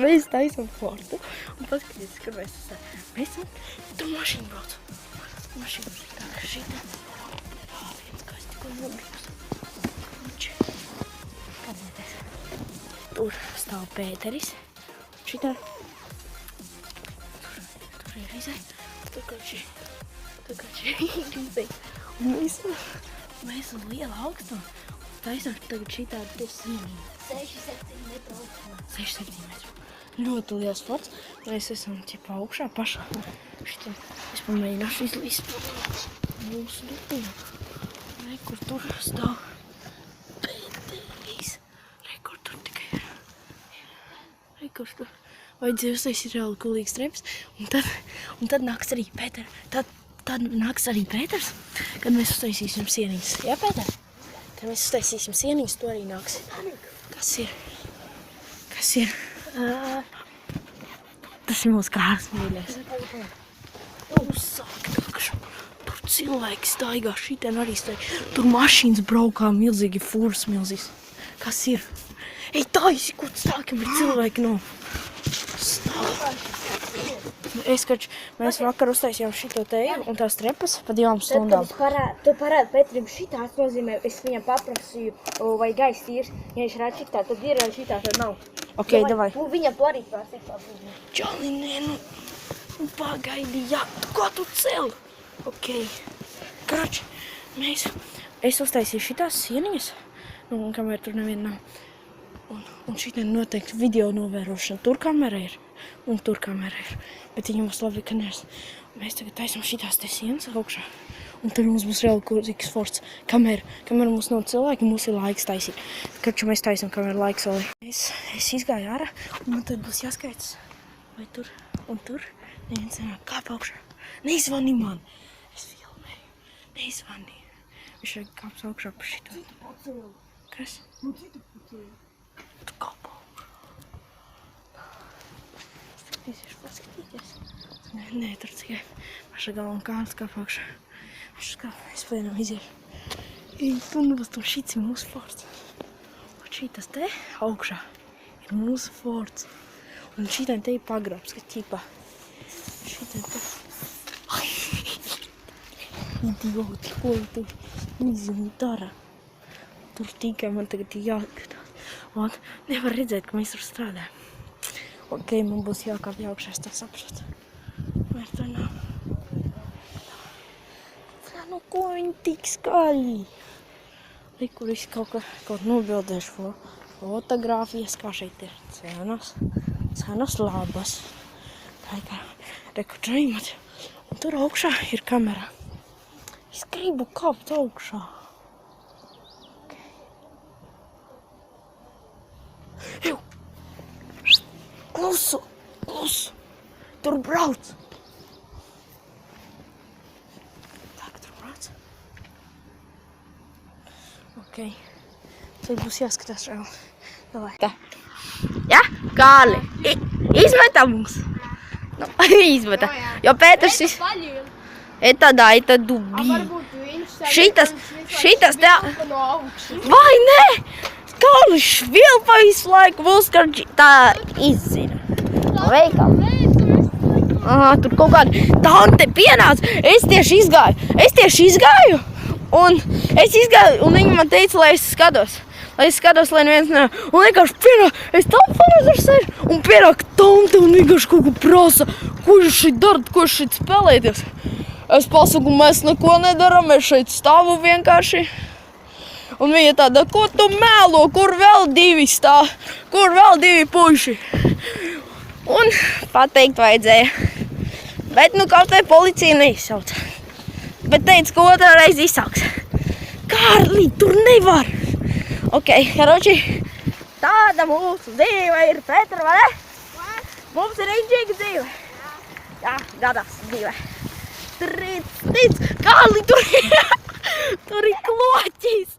mēs taisam fortu. Un paskatieties, kur mēs esam. Mēs esam, tur mašīna brauc. Mašīna brauc tā, ka šitā. Viens, kā es tikko nobrīvs. Tur stāv Pēteris. Šitā. Tur ir Rizai. Tur kaut šī Rizai. Un mēs uz liela augstuma. Taisam tagad šitā pie sienīm. 6-7 metru augstumā. 6-7 metru. Ļoti liels forts. Mēs esam ķipa augšā pašā. Šitā es pamēģināšu izlīst mūsu dupiņu. Re, kur tur stāv Pēteris. Re, kur tur tikai ir. Re, kur tur. Vajadzēja uztaisīt reāli kulīgs treps. Un tad nāks arī Pēter. Tad nāks arī Pēters, kad mēs uztaisīsim sienītes. Jā, Pēter? Kad mēs uztaisīsim sienītes, to arī nāks. Kas ir? Kas ir? Tas ir mūsu kārs mīļais. Uzsāk takšu. Tur cilvēki staigā, šitien arī staigā. Tur mašīnas braukā, milzīgi fūras milzīgs. Kas ir? Ej, taisi, ko stākam ir cilvēki no. Stāv. Mēs vakar uztaisījām šito teju un tās trepas pa 2 stundām. Tu parādi Petrim šitā, tas nozīmē, es viņam paprasīju, vai gaisa tīrs. Ja viņš rāda šitā, tad ir šitā, tad nav. Ok, davai. Viņam tu arī prasīja. Čali, nē, nu pagaidi, jā, ko tu cel? Ok. Krač, es uztaisīju šitās sieniņas, un kamēr tur neviena nav. Un šitien noteikti video novērošana. Tur kamera ir, un tur kamera ir. Bet viņi mums labi, ka nes. Mēs tagad taisam šitās te sienas augšā. Un tad mums būs reāli kurīgs forts. Kamēr mums nav cilvēki, mums ir laiks taisīt. Kad mēs taisam, kamēr laiks vēl ir. Es izgāju ārā, un man tad būs jāskaits. Vai tur un tur. Neviens nenāk kāp augšā. Neizvani man. Es filmēju. Neizvani. Viņš vajag kāps augšā pa šito. Kas? Tu kāp augšā. Paskatīties. Nē, tur tikai paša galva un kāds kāp augšā. Es vienam iziešu. Ej, tu nost, un šits ir mūsu forts. Un šitas te augšā ir mūsu forts. Un šitain te ir pagrabs, ka ķipā. Šitain te. Ai! Idioti, ko tu izjumi dara? Tur tikai man tagad ir jāskatās. Un nevar redzēt, ka mēs tur strādājam. Ok, man būs jākāpj augšā, es tā sapratu. Vai tā nav? Nu, ko viņi tik skaļi? Re, kur es kaut nobildēšu fotogrāfijas, kā šeit ir cenas labas. Tā kā, re, kur džaimat. Un tur augšā ir kamera. Es gribu kāpt augšā. Ew! Klusu! Tur brauc! Tak, tur brauc. Ok. Tad būs jāskatās vēl. Davai. Tā. Ja? Kārli! Izmetam mums! Nu, izmetam. Jo Pēters tādā dubī. Šitas tā. Vai ne? Kārli švilpa visu laiku, Vulskarģi tā izzina. No veikala. Aha, tur kaut kāda tante pienāca. Es tieši izgāju. Un viņa man teica, lai es skatos. Lai neviens ne. Un vienkārši pienāk, es telefonā tur sēžu. Un pienāk tante un vienkārši kaut ko prasa. Ko jūs šeit darat, ko jūs šeit spēlēties? Es pasaku, mēs neko nedaram, mēs šeit stāvu vienkārši. Un viņa tāda, ko tu mēlo, kur vēl 2 stāv, kur vēl 2 puiši. Un pateikt vajadzēja. Bet nu kaut vai policija neizsauc. Bet teica, ka otrā reize izsauks. Kārli, tur nevar. Ok, karoči, tāda mūsu dzīve ir, Petra, vai ne? Mums ir inžīga dzīve. Jā, gadās dzīve. Tic, Kārli, tur ir kloķis!